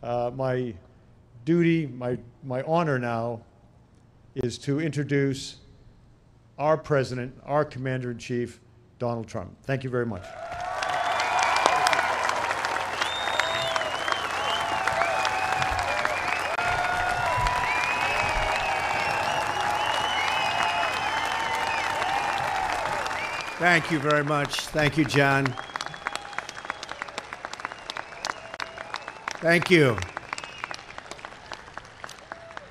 My duty, my honor now is to introduce our president, our commander-in-chief, Donald Trump. Thank you very much. Thank you very much. Thank you, John. Thank you.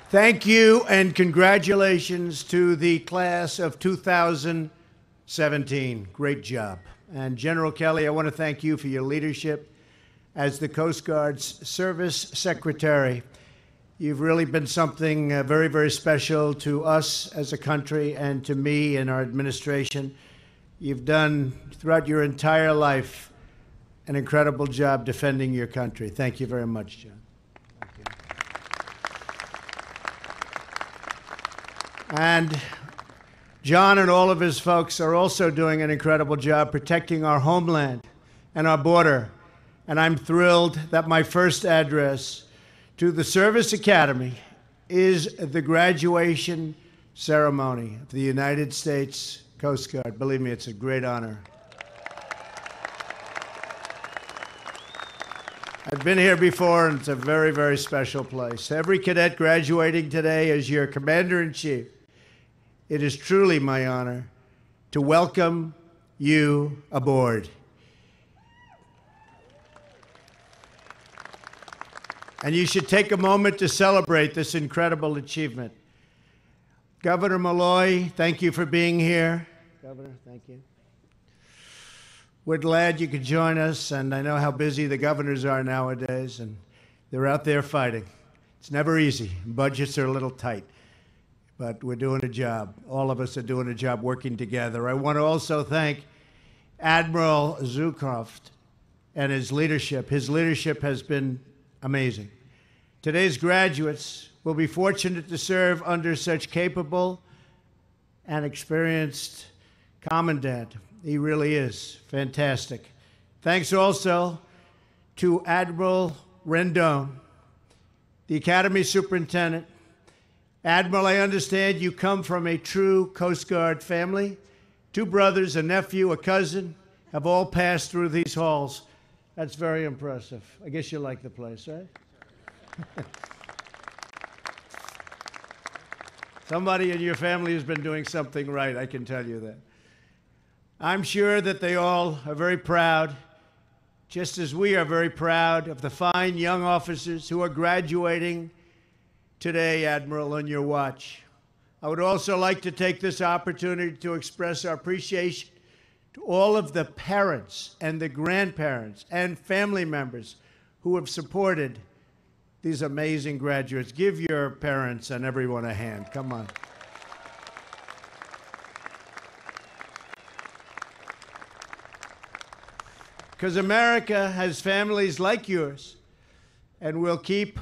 Thank you and congratulations to the class of 2017. Great job. And General Kelly, I want to thank you for your leadership as the Coast Guard's Service Secretary. You've really been something very, very special to us as a country and to me and our administration. You've done, throughout your entire life, an incredible job defending your country. Thank you very much, John. Thank you. And John and all of his folks are also doing an incredible job protecting our homeland and our border. And I'm thrilled that my first address to the Service Academy is the graduation ceremony of the United States Coast Guard. Believe me, it's a great honor. I've been here before, and it's a very, very special place. Every cadet graduating today as your Commander-in-Chief, it is truly my honor to welcome you aboard. And you should take a moment to celebrate this incredible achievement. Governor Malloy, thank you for being here. Governor, thank you. We're glad you could join us, and I know how busy the governors are nowadays, and they're out there fighting. It's never easy. Budgets are a little tight, but we're doing a job. All of us are doing a job working together. I want to also thank Admiral Zukroft and his leadership. His leadership has been amazing. Today's graduates will be fortunate to serve under such capable and experienced Commandant. He really is fantastic. Thanks also to Admiral Rendon, the Academy Superintendent. Admiral, I understand you come from a true Coast Guard family. 2 brothers, a nephew, a cousin, have all passed through these halls. That's very impressive. I guess you like the place, right? Somebody in your family has been doing something right, I can tell you that. I'm sure that they all are very proud, just as we are very proud of the fine young officers who are graduating today, Admiral, on your watch. I would also like to take this opportunity to express our appreciation to all of the parents and the grandparents and family members who have supported these amazing graduates. Give your parents and everyone a hand. Come on. Because America has families like yours, and we'll keep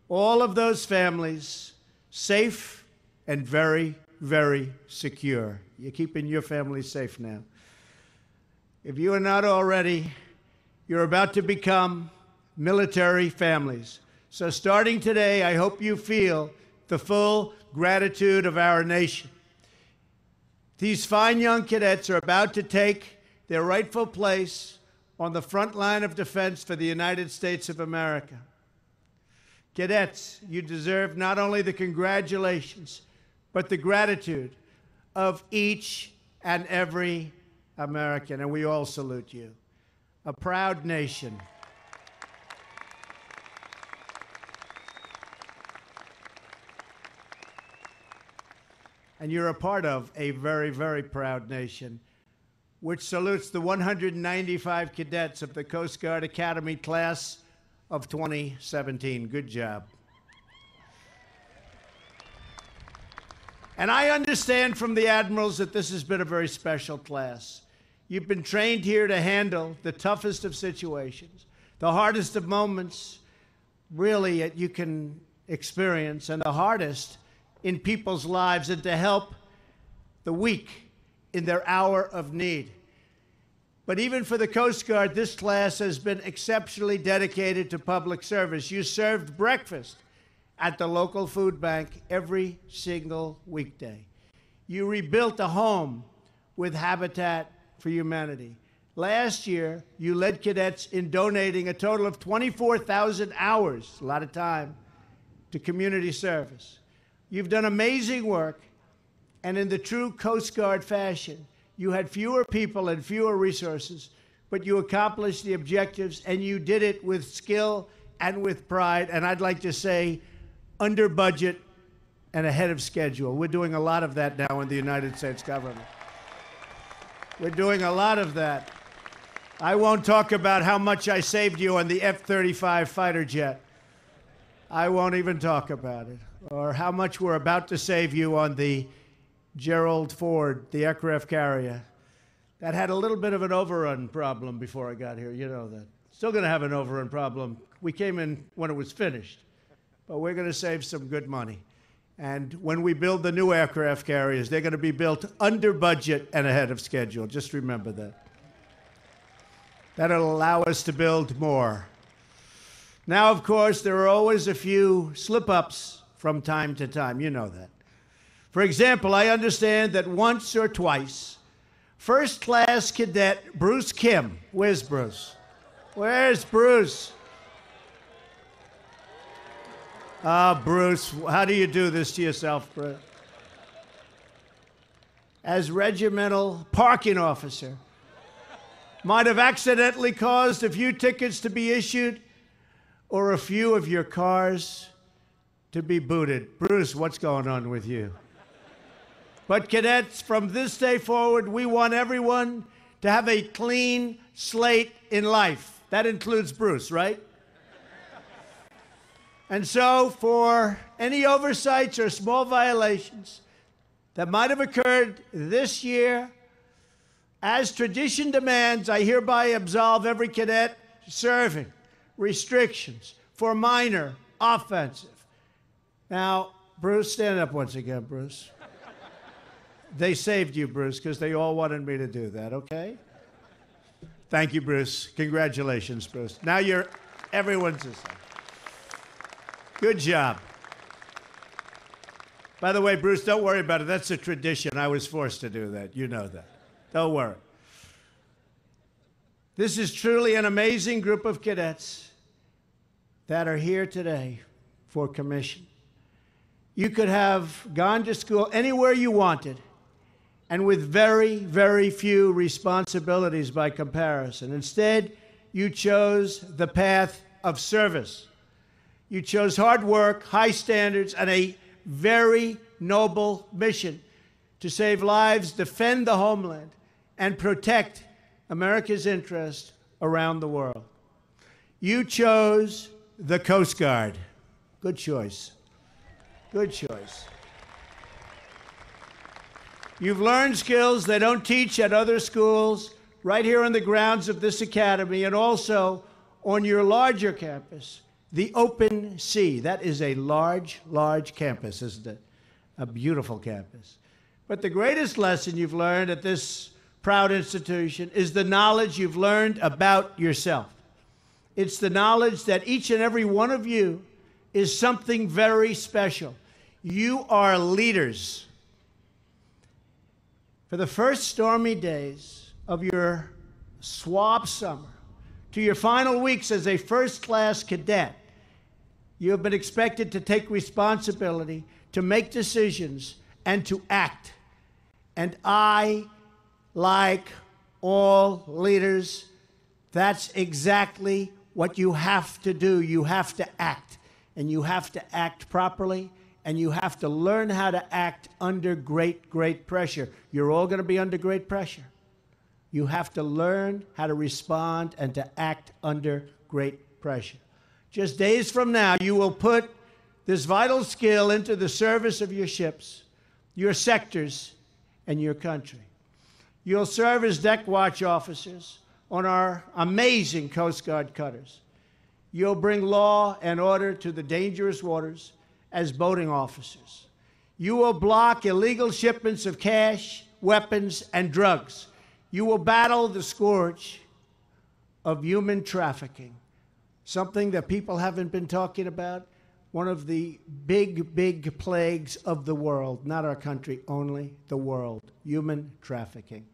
all of those families safe and very, very secure. You're keeping your family safe now. If you are not already, you're about to become military families. So starting today, I hope you feel the full gratitude of our nation. These fine young cadets are about to take their rightful place on the front line of defense for the United States of America. Cadets, you deserve not only the congratulations, but the gratitude of each and every American, and we all salute you. A proud nation. And you're a part of a very, very proud nation, which salutes the 195 cadets of the Coast Guard Academy class of 2017. Good job. And I understand from the admirals that this has been a very special class. You've been trained here to handle the toughest of situations, the hardest of moments, really, that you can experience, and the hardest in people's lives, and to help the weak in their hour of need. But even for the Coast Guard, this class has been exceptionally dedicated to public service. You served breakfast at the local food bank every single weekday. You rebuilt a home with Habitat for Humanity. Last year, you led cadets in donating a total of 24,000 hours, a lot of time, to community service. You've done amazing work, and in the true Coast Guard fashion, you had fewer people and fewer resources, but you accomplished the objectives, and you did it with skill and with pride, and I'd like to say under budget and ahead of schedule. We're doing a lot of that now in the United States government. We're doing a lot of that. I won't talk about how much I saved you on the F-35 fighter jet. I won't even talk about it. Or how much we're about to save you on the Gerald Ford, the aircraft carrier. That had a little bit of an overrun problem before I got here. You know that. Still going to have an overrun problem. We came in when it was finished. But we're going to save some good money. And when we build the new aircraft carriers, they're going to be built under budget and ahead of schedule. Just remember that. That'll allow us to build more. Now, of course, there are always a few slip-ups from time to time. You know that. For example, I understand that once or twice, first-class cadet Bruce Kim, where's Bruce? Where's Bruce? Bruce, how do you do this to yourself, Bruce? As regimental parking officer, might have accidentally caused a few tickets to be issued or a few of your cars to be booted. Bruce, what's going on with you? But cadets, from this day forward, we want everyone to have a clean slate in life. That includes Bruce, right? And so, for any oversights or small violations that might have occurred this year, as tradition demands, I hereby absolve every cadet serving restrictions for minor offensive. Now, Bruce, stand up once again, Bruce. They saved you, Bruce, because they all wanted me to do that, okay? Thank you, Bruce. Congratulations, Bruce. Now everyone's the same. Good job. By the way, Bruce, don't worry about it. That's a tradition. I was forced to do that. You know that. Don't worry. This is truly an amazing group of cadets that are here today for commission. You could have gone to school anywhere you wanted and with very, very few responsibilities by comparison. Instead, you chose the path of service. You chose hard work, high standards, and a very noble mission to save lives, defend the homeland, and protect America's interest around the world. You chose the Coast Guard. Good choice. Good choice. You've learned skills they don't teach at other schools, right here on the grounds of this academy, and also on your larger campus, the Open Sea. That is a large, large campus, isn't it? A beautiful campus. But the greatest lesson you've learned at this proud institution is the knowledge you've learned about yourself. It's the knowledge that each and every one of you is something very special. You are leaders. For the first stormy days of your swab summer to your final weeks as a first-class cadet, you have been expected to take responsibility, to make decisions, and to act. And I, like all leaders, that's exactly what you have to do. You have to act, and you have to act properly, and you have to learn how to act under great, great pressure. You're all going to be under great pressure. You have to learn how to respond and to act under great pressure. Just days from now, you will put this vital skill into the service of your ships, your sectors, and your country. You'll serve as deck watch officers on our amazing Coast Guard cutters. You'll bring law and order to the dangerous waters as boating officers. You will block illegal shipments of cash, weapons, and drugs. You will battle the scourge of human trafficking, something that people haven't been talking about. One of the big plagues of the world, not our country only, the world, human trafficking.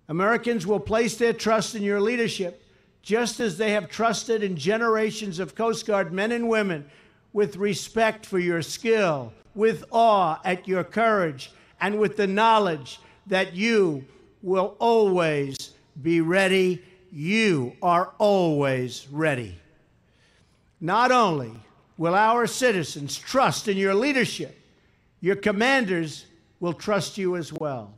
Americans will place their trust in your leadership, just as they have trusted in generations of Coast Guard men and women, with respect for your skill, with awe at your courage, and with the knowledge that you will always be ready. You are always ready. Not only will our citizens trust in your leadership, your commanders will trust you as well.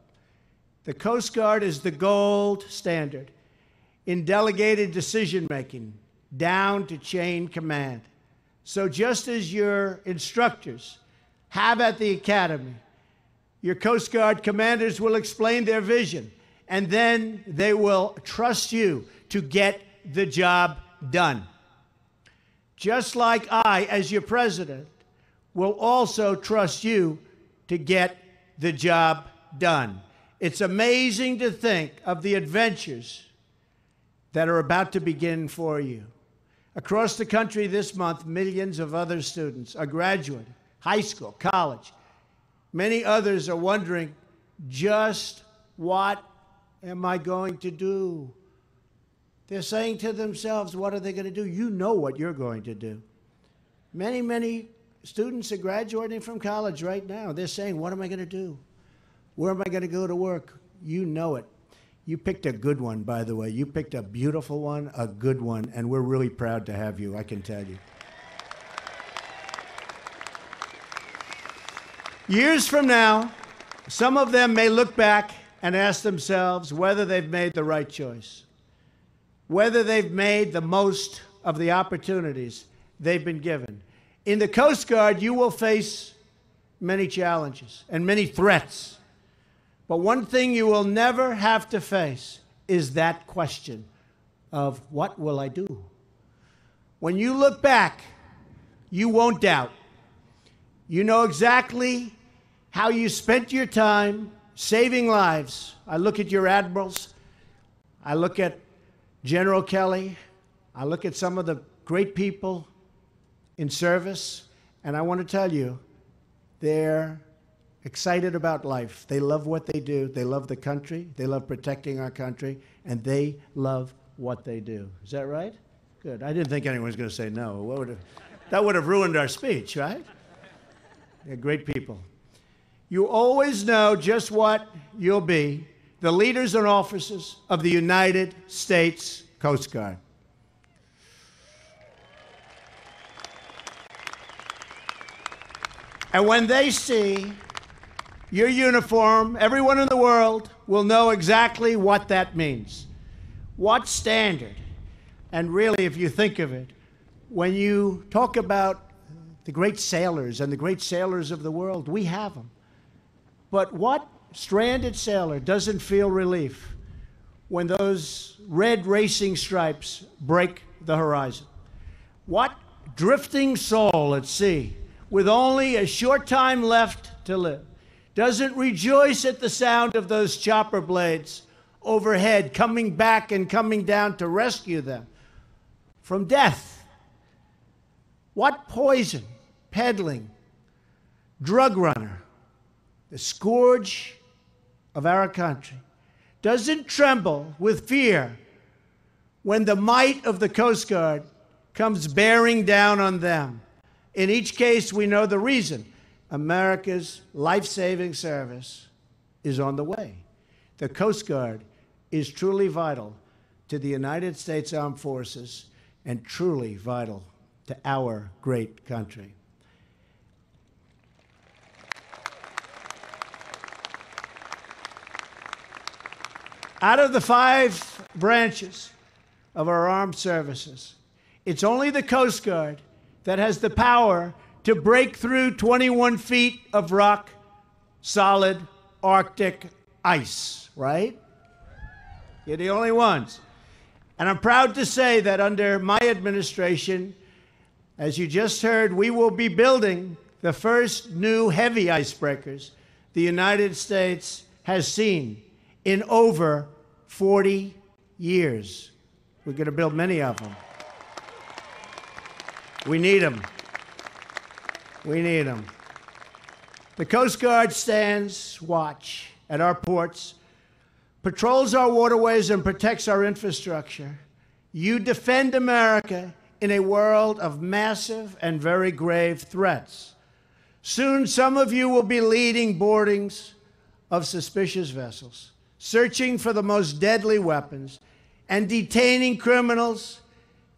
The Coast Guard is the gold standard in delegated decision-making, down to chain command. So just as your instructors have at the academy, your Coast Guard commanders will explain their vision, and then they will trust you to get the job done. Just like I, as your president, will also trust you to get the job done. It's amazing to think of the adventures that are about to begin for you. Across the country this month, millions of other students are graduating, high school, college. Many others are wondering, just what am I going to do? They're saying to themselves, what are they going to do? You know what you're going to do. Many students are graduating from college right now. They're saying, what am I going to do? Where am I going to go to work? You know it. You picked a good one, by the way. You picked a beautiful one, a good one, and we're really proud to have you, I can tell you. Years from now, some of them may look back and ask themselves whether they've made the right choice, whether they've made the most of the opportunities they've been given. In the Coast Guard, you will face many challenges and many threats. But one thing you will never have to face is that question of, what will I do? When you look back, you won't doubt. You know exactly how you spent your time saving lives. I look at your admirals. I look at General Kelly. I look at some of the great people in service, and I want to tell you, they're excited about life. They love what they do. They love the country. They love protecting our country, and they love what they do. Is that right? Good. I didn't think anyone was going to say no. That would have ruined our speech, right? They're great people. You always know just what you'll be, the leaders and officers of the United States Coast Guard. And when they see your uniform, everyone in the world will know exactly what that means. What standard? And really, if you think of it, when you talk about the great sailors and the great sailors of the world, we have them. But what stranded sailor doesn't feel relief when those red racing stripes break the horizon? What drifting soul at sea, with only a short time left to live, doesn't rejoice at the sound of those chopper blades overhead coming back and coming down to rescue them from death? What poison peddling drug runner, the scourge of our country, doesn't tremble with fear when the might of the Coast Guard comes bearing down on them? In each case, we know the reason. America's life-saving service is on the way. The Coast Guard is truly vital to the United States Armed Forces and truly vital to our great country. Out of the 5 branches of our armed services, it's only the Coast Guard that has the power to break through 21 feet of rock, solid Arctic ice, right? You're the only ones. And I'm proud to say that under my administration, as you just heard, we will be building the first new heavy icebreakers the United States has seen in over 40 years. We're going to build many of them. We need them. We need them. The Coast Guard stands watch at our ports, patrols our waterways, and protects our infrastructure. You defend America in a world of massive and very grave threats. Soon, some of you will be leading boardings of suspicious vessels, searching for the most deadly weapons, and detaining criminals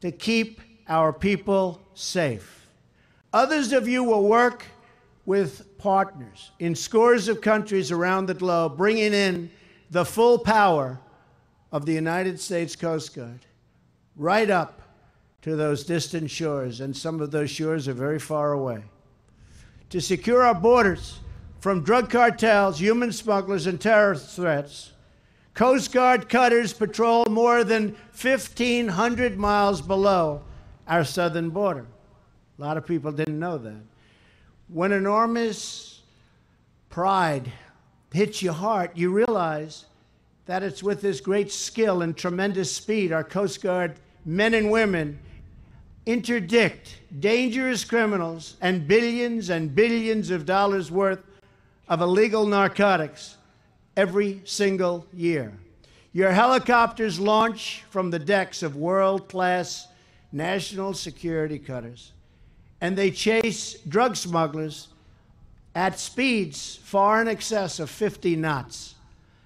to keep our people safe. Others of you will work with partners in scores of countries around the globe, bringing in the full power of the United States Coast Guard right up to those distant shores, and some of those shores are very far away. To secure our borders from drug cartels, human smugglers, and terrorist threats, Coast Guard cutters patrol more than 1,500 miles below our southern border. A lot of people didn't know that. When enormous pride hits your heart, you realize that it's with this great skill and tremendous speed our Coast Guard men and women interdict dangerous criminals and billions of dollars worth of illegal narcotics every single year. Your helicopters launch from the decks of world-class national security cutters, and they chase drug smugglers at speeds far in excess of 50 knots.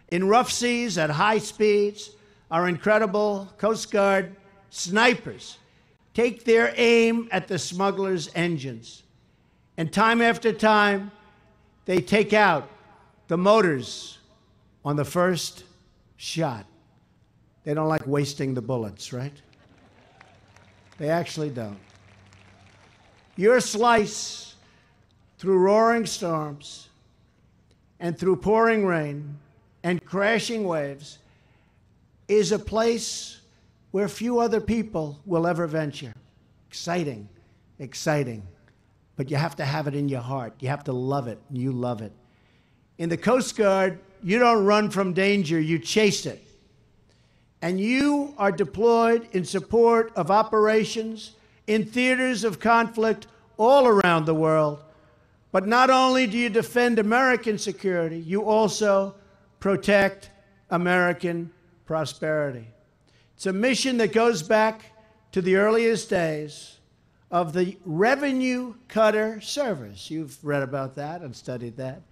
In rough seas, at high speeds, our incredible Coast Guard snipers take their aim at the smugglers' engines. And time after time, they take out the motors on the first shot. They don't like wasting the bullets, right? They actually don't. Your slice through roaring storms and through pouring rain and crashing waves is a place where few other people will ever venture. Exciting, exciting. But you have to have it in your heart. You have to love it, and you love it. In the Coast Guard, you don't run from danger, you chase it. And you are deployed in support of operations in theaters of conflict all around the world. But not only do you defend American security, you also protect American prosperity. It's a mission that goes back to the earliest days of the revenue cutter service. You've read about that and studied that.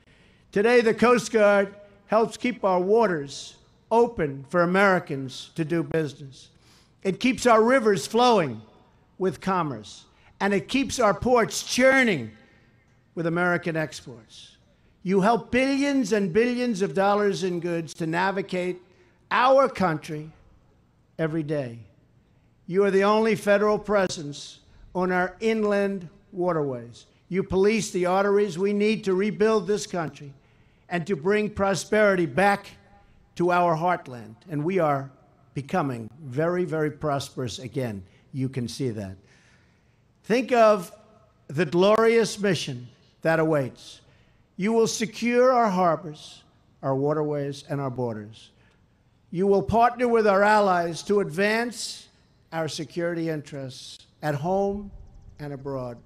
Today, the Coast Guard helps keep our waters open for Americans to do business. It keeps our rivers flowing with commerce, and it keeps our ports churning with American exports. You help billions and billions of dollars in goods to navigate our country every day. You are the only federal presence on our inland waterways. You police the arteries we need to rebuild this country and to bring prosperity back to our heartland. And we are becoming very, very prosperous again. You can see that. Think of the glorious mission that awaits. You will secure our harbors, our waterways, and our borders. You will partner with our allies to advance our security interests at home and abroad.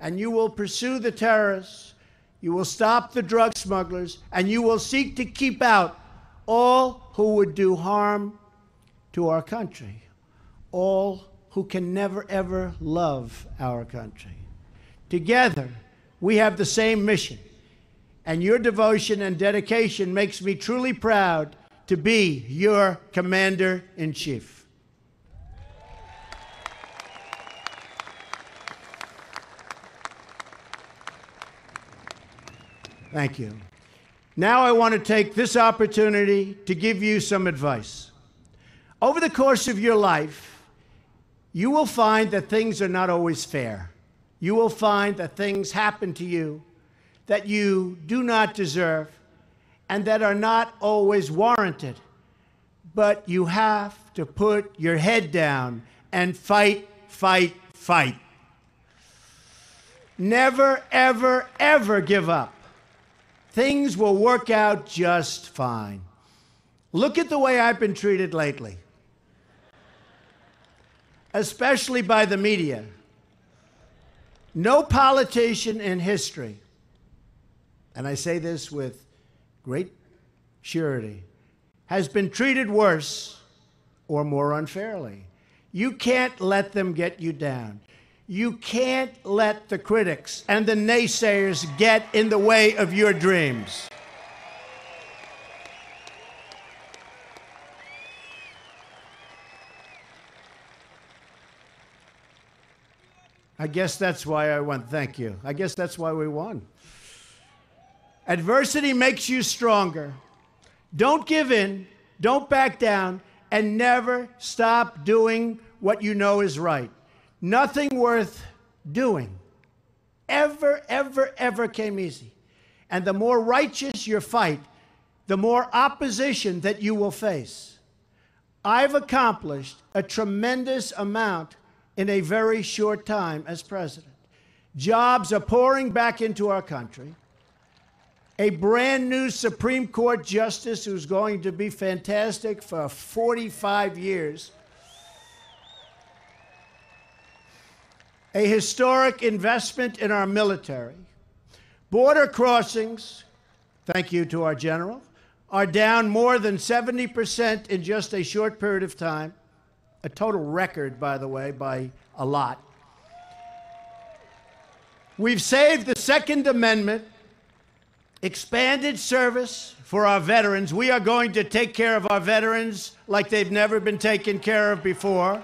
And you will pursue the terrorists, you will stop the drug smugglers, and you will seek to keep out all who would do harm to our country, all who can never, ever love our country. Together, we have the same mission, and your devotion and dedication makes me truly proud to be your Commander-in-Chief. Thank you. Now I want to take this opportunity to give you some advice. Over the course of your life, you will find that things are not always fair. You will find that things happen to you that you do not deserve and that are not always warranted. But you have to put your head down and fight, fight, fight. Never, ever, ever give up. Things will work out just fine. Look at the way I've been treated lately, especially by the media. No politician in history, and I say this with great surety, has been treated worse or more unfairly. You can't let them get you down. You can't let the critics and the naysayers get in the way of your dreams. I guess that's why I won. Thank you. I guess that's why we won. Adversity makes you stronger. Don't give in, don't back down, and never stop doing what you know is right. Nothing worth doing ever came easy. And the more righteous your fight, the more opposition that you will face. I've accomplished a tremendous amount in a very short time as president. Jobs are pouring back into our country. A brand new Supreme Court justice who's going to be fantastic for 45 years. A historic investment in our military. Border crossings, thank you to our general, are down more than 70% in just a short period of time. A total record, by the way, by a lot. We've saved the Second Amendment, expanded service for our veterans. We are going to take care of our veterans like they've never been taken care of before.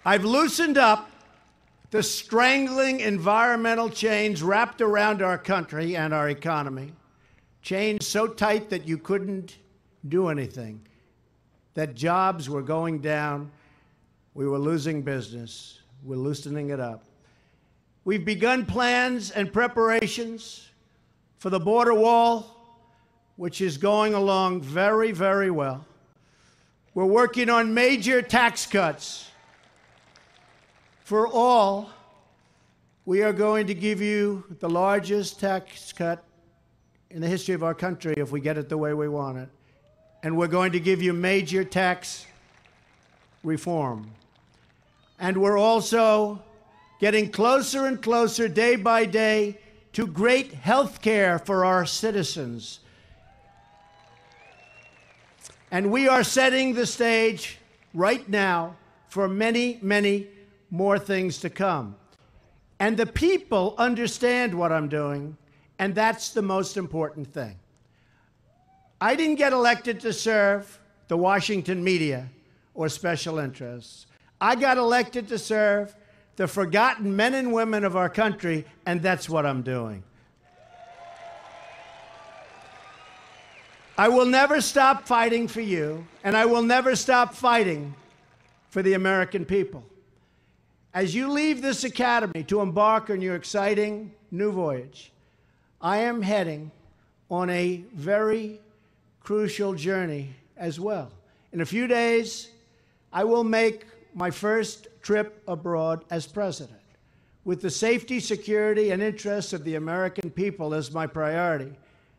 I've loosened up the strangling environmental chains wrapped around our country and our economy. Chains so tight that you couldn't do anything, that jobs were going down, we were losing business, we're loosening it up. We've begun plans and preparations for the border wall, which is going along very, very well. We're working on major tax cuts. For all, we are going to give you the largest tax cut in the history of our country if we get it the way we want it. And we're going to give you major tax reform. And we're also getting closer and closer day by day to great health care for our citizens. And we are setting the stage right now for many, many more things to come. And the people understand what I'm doing, and that's the most important thing. I didn't get elected to serve the Washington media or special interests. I got elected to serve the forgotten men and women of our country, and that's what I'm doing. I will never stop fighting for you, and I will never stop fighting for the American people. As you leave this academy to embark on your exciting new voyage, I am heading on a very crucial journey as well. In a few days, I will make my first trip abroad as president, with the safety, security, and interests of the American people as my priority.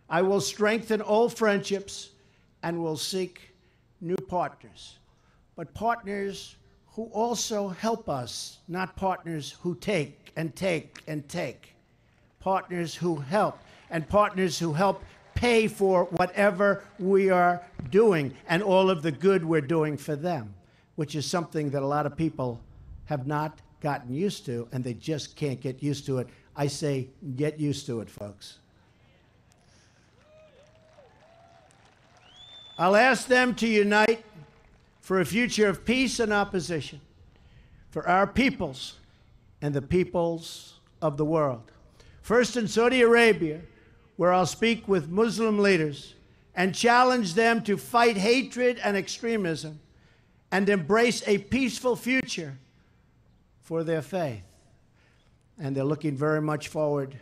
I will strengthen old friendships and will seek new partners, but partners who also help us, not partners who take and take and take. Partners who help, and partners who help pay for whatever we are doing and all of the good we're doing for them, which is something that a lot of people have not gotten used to, and they just can't get used to it. I say, get used to it, folks. I'll ask them to unite for a future of peace and opposition, for our peoples and the peoples of the world. First in Saudi Arabia, where I'll speak with Muslim leaders and challenge them to fight hatred and extremism and embrace a peaceful future for their faith. And they're looking very much forward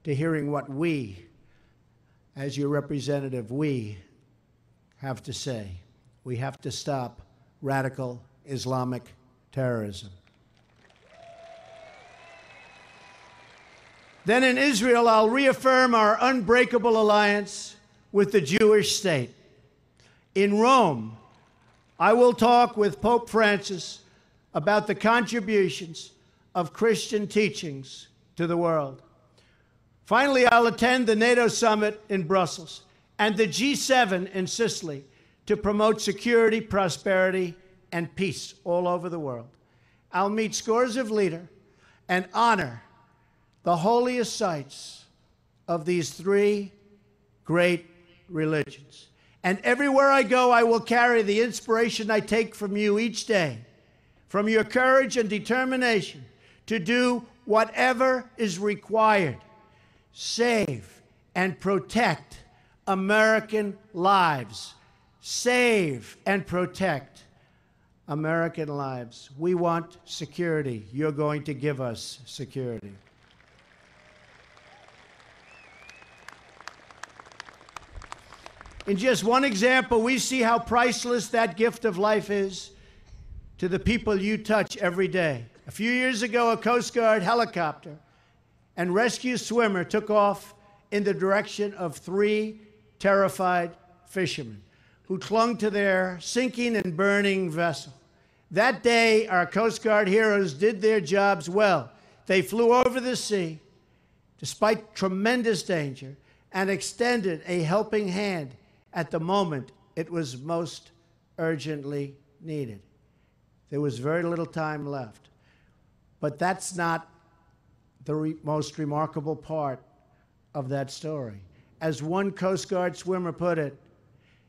to hearing what we, as your representative, we have to say. We have to stop radical Islamic terrorism. Then in Israel, I'll reaffirm our unbreakable alliance with the Jewish state. In Rome, I will talk with Pope Francis about the contributions of Christian teachings to the world. Finally, I'll attend the NATO summit in Brussels and the G7 in Sicily to promote security, prosperity, and peace all over the world. I'll meet scores of leaders and honor the holiest sites of these three great religions. And everywhere I go, I will carry the inspiration I take from you each day, from your courage and determination to do whatever is required. Save and protect American lives. Save and protect American lives. We want security. You're going to give us security. In just one example, we see how priceless that gift of life is to the people you touch every day. A few years ago, a Coast Guard helicopter and rescue swimmer took off in the direction of 3 terrified fishermen who clung to their sinking and burning vessel. That day, our Coast Guard heroes did their jobs well. They flew over the sea, despite tremendous danger, and extended a helping hand at the moment it was most urgently needed. There was very little time left. But that's not the most remarkable part of that story. As one Coast Guard swimmer put it,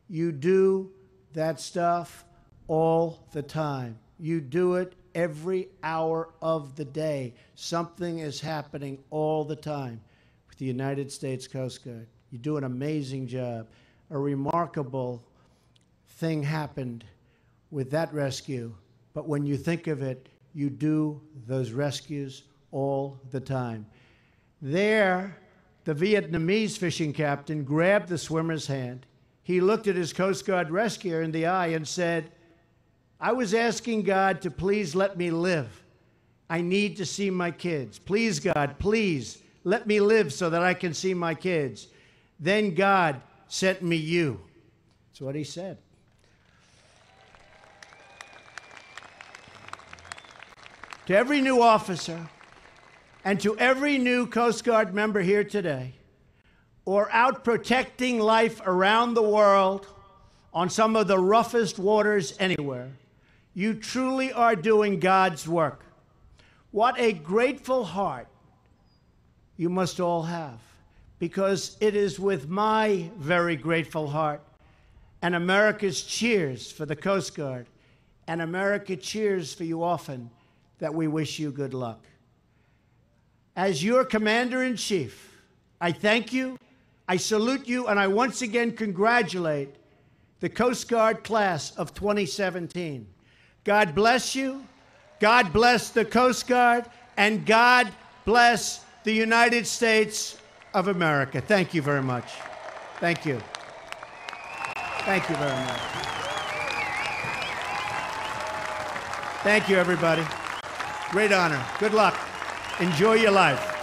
you do that stuff all the time. You do it every hour of the day. Something is happening all the time with the United States Coast Guard. You do an amazing job. A remarkable thing happened with that rescue. But when you think of it, you do those rescues all the time. There, the Vietnamese fishing captain grabbed the swimmer's hand. He looked at his Coast Guard rescuer in the eye and said, "I was asking God to please let me live. I need to see my kids. Please, God, please let me live so that I can see my kids. Then God sent me you." That's what he said. To every new officer and to every new Coast Guard member here today, or out protecting life around the world on some of the roughest waters anywhere, you truly are doing God's work. What a grateful heart you must all have, because it is with my very grateful heart and America's cheers for the Coast Guard and America cheers for you often that we wish you good luck. As your Commander-in-Chief, I thank you, I salute you, and I once again congratulate the Coast Guard class of 2017. God bless you, God bless the Coast Guard, and God bless the United States of America. Thank you very much. Thank you. Thank you very much. Thank you, everybody. Great honor. Good luck. Enjoy your life.